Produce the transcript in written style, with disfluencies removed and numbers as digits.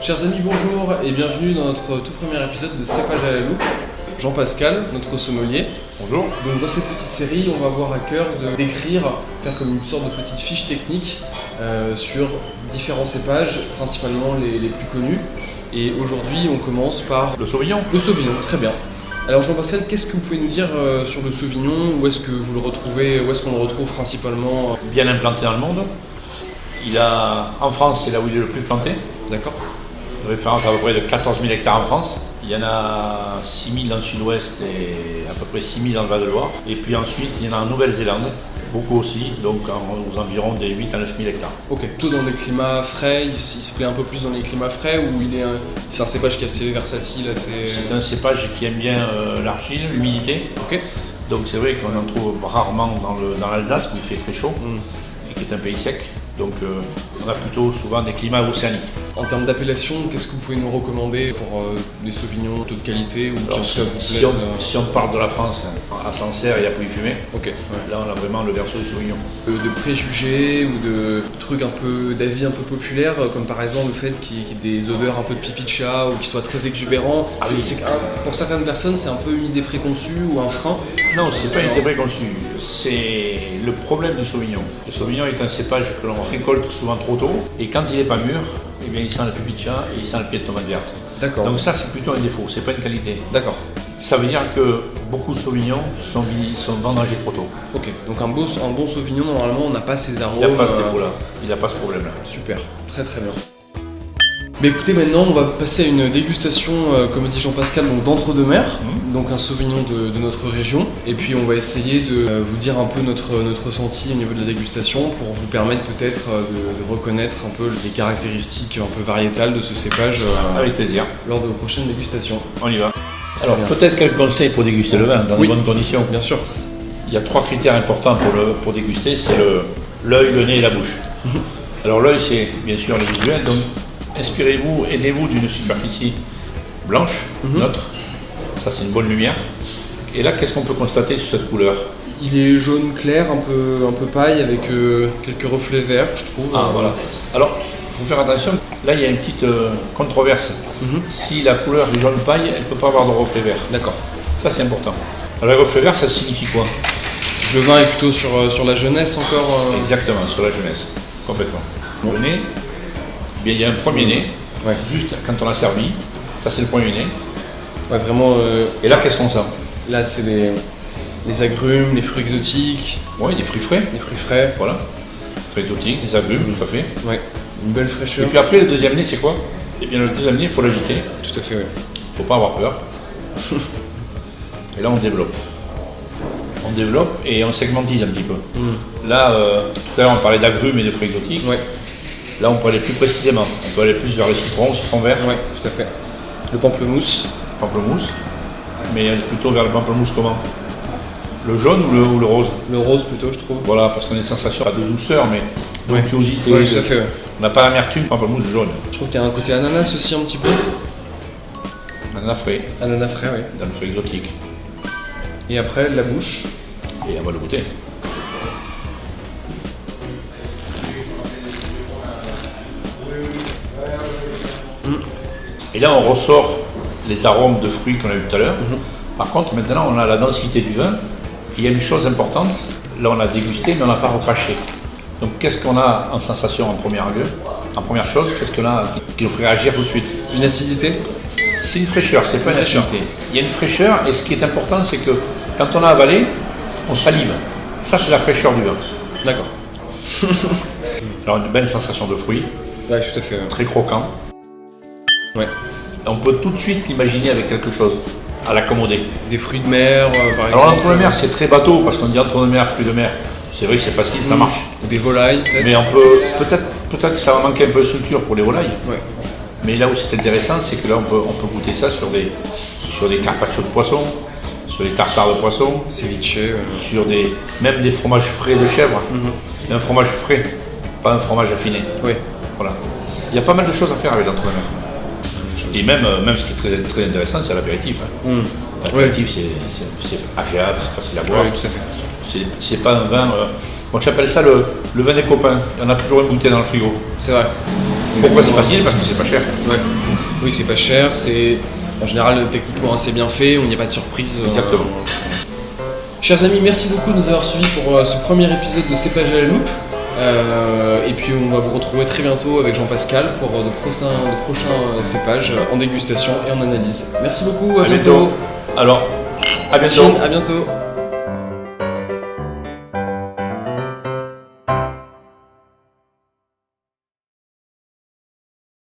Chers amis, bonjour et bienvenue dans notre tout premier épisode de Cépage à la loupe. Jean-Pascal, notre sommelier. Bonjour. Donc dans cette petite série, on va avoir à cœur de décrire, faire comme une sorte de petite fiche technique sur différents cépages, principalement les plus connus. Et aujourd'hui, on commence par Le Sauvignon. le Sauvignon, très bien. Alors Jean-Pascal, qu'est-ce que vous pouvez nous dire sur le Sauvignon? Où est-ce que vous le retrouvez? Où est-ce qu'on le retrouve principalement? Bien implanté dans le monde. En France, c'est là où il est le plus planté. D'accord. De référence à peu près de 14 000 hectares en France. Il y en a 6 000 dans le sud-ouest et à peu près 6 000 dans le Val-de-Loire. Et puis ensuite, il y en a en Nouvelle-Zélande, beaucoup aussi, donc aux environs des 8 à 9 000 hectares. Ok, plutôt dans des climats frais, il se plaît un peu plus dans les climats frais ou c'est un cépage qui est assez versatile, assez... C'est un cépage qui aime bien l'argile, l'humidité. Ok. Donc c'est vrai qu'on en trouve rarement dans l'Alsace où il fait très chaud et qui est un pays sec. Donc on a plutôt souvent des climats océaniques. En termes d'appellation, qu'est-ce que vous pouvez nous recommander pour des sauvignons de qualité ou qui en tout cas vous si plaisent on parle de la France, à Sancerre et à Pouilly-Fumé, Ok. Ouais. là on a vraiment le berceau du Sauvignon. De préjugés ou de trucs un peu d'avis un peu populaires, comme par exemple le fait qu'il y ait des odeurs un peu de pipi de chat ou qu'il soit très exubérant. Ah oui. Pour certaines personnes, c'est un peu une idée préconçue ou un frein. Non, c'est pas une idée préconçue, c'est le problème du Sauvignon. Le Sauvignon est un cépage que l'on récolte souvent trop tôt et quand il n'est pas mûr, eh bien, il sent le pipi de chat et il sent le pied de tomate verte. D'accord. Donc ça c'est plutôt un défaut, c'est pas une qualité. D'accord. Ça veut dire que beaucoup de Sauvignons sont vendangés trop tôt. Ok. Donc un bon sauvignon, normalement, on n'a pas ces arômes. Il n'a pas ce défaut-là, il n'a pas ce problème-là. Super, très très bien. Mais écoutez, maintenant on va passer à une dégustation, comme dit Jean-Pascal, donc d'entre-deux-mers, donc un sauvignon de notre région. Et puis on va essayer de vous dire un peu notre ressenti au niveau de la dégustation pour vous permettre peut-être de reconnaître un peu les caractéristiques un peu variétales de ce cépage Avec plaisir. lors de vos prochaines dégustations. On y va. Alors bien. peut-être quelques conseils pour déguster le vin dans Oui. de bonnes conditions. Bien sûr. Il y a 3 critères importants pour déguster, c'est l'œil, le nez et la bouche. Alors l'œil c'est bien sûr le visuel, donc aidez-vous d'une superficie blanche, neutre, ça c'est une bonne lumière. Et là qu'est-ce qu'on peut constater sur cette couleur? Il est jaune clair, un peu paille, avec quelques reflets verts, je trouve. Voilà. Alors il faut faire attention, là il y a une petite controverse. Si la couleur est jaune paille, elle ne peut pas avoir de reflet vert. D'accord. Ça c'est important. Alors le reflet vert ça signifie quoi? Le vin est plutôt sur la jeunesse encore. Exactement, sur la jeunesse, complètement. Le nez, eh bien, il y a un premier nez, juste quand on l'a servi, ça c'est le premier nez. Ouais, vraiment. Et là, qu'est-ce qu'on sent? Là, c'est les agrumes, les fruits exotiques, Oui, des fruits frais, les fruits frais. voilà. Fruits exotiques, des agrumes, tout à fait. Ouais, une belle Et fraîcheur. puis après, le deuxième nez, c'est quoi? Eh bien, le deuxième nez, il faut l'agiter, Tout à fait, ouais. il ne faut pas avoir peur. Et là, on développe. On développe et on segmentise un petit peu. Là, tout à l'heure, on parlait d'agrumes et de fruits exotiques. Ouais, Là, on peut aller plus précisément. On peut aller plus vers le citron vert, ouais, tout à fait. Le pamplemousse. pamplemousse. Mais aller plutôt vers le pamplemousse comment? Le jaune ou le rose? Le rose plutôt, je trouve. Voilà, parce qu'on a une sensation pas de douceur, mais Ouais. d'onctuosité. Ouais, tout à fait, ouais. On n'a pas l'amertume pamplemousse jaune. Je trouve qu'il y a un côté ananas aussi un petit peu. Ananas frais, Ananas frais, ouais. dans le fruit exotique. Et après, la bouche. Et on va le goûter. Et là, on ressort les arômes de fruits qu'on a eu tout à l'heure. Par contre, maintenant, on a la densité du vin. Il y a une chose importante. Là, on a dégusté, mais on n'a pas recraché. Donc, qu'est-ce qu'on a en sensation en première lieu? En première chose, qu'est-ce qu'on a qui nous ferait réagir tout de suite? Une acidité. C'est une fraîcheur, c'est pas une Fraîcheur. acidité. Il y a une fraîcheur, et ce qui est important, c'est que quand on a avalé, on salive. Ça, c'est la fraîcheur du vin. D'accord. Alors, une belle sensation de fruits, Ouais, tout à fait, ouais. très croquant. Ouais. On peut tout de suite l'imaginer avec quelque chose, à l'accommoder. Des fruits de mer, par exemple. Alors, l'entre-deux-mer, c'est très bateau, parce qu'on dit entre-deux-mer, fruits de mer. C'est vrai que c'est facile, ça marche. Ou des volailles, peut-être. Mais on peut, peut-être ça va manquer un peu de structure pour les volailles. Ouais. Mais là où c'est intéressant, c'est que là, on peut goûter ça sur des carpaccio de poisson, sur des tartares de poisson, Ceviche. sur même des fromages frais de chèvre. Un fromage frais, pas un fromage affiné. Ouais. Voilà. Il y a pas mal de choses à faire avec l'entre-deux-mer. Et même ce qui est très, très intéressant, c'est l'apéritif. L'apéritif, c'est agréable, c'est facile à boire. Oui, tout à fait. C'est pas un vin. Moi, j'appelle ça le vin des copains. Il y en a toujours une bouteille dans le frigo. C'est vrai. Pourquoi c'est facile? Parce que c'est pas cher. Ouais. Oui, c'est pas cher, c'est en général techniquement assez bien fait, il n'y a pas de surprise. Exactement. Chers amis, merci beaucoup de nous avoir suivis pour ce premier épisode de Cépage à la loupe. Et puis on va vous retrouver très bientôt avec Jean-Pascal pour de prochains cépages en dégustation et en analyse. Merci beaucoup, à bientôt. Alors, à bientôt. Chine, à bientôt.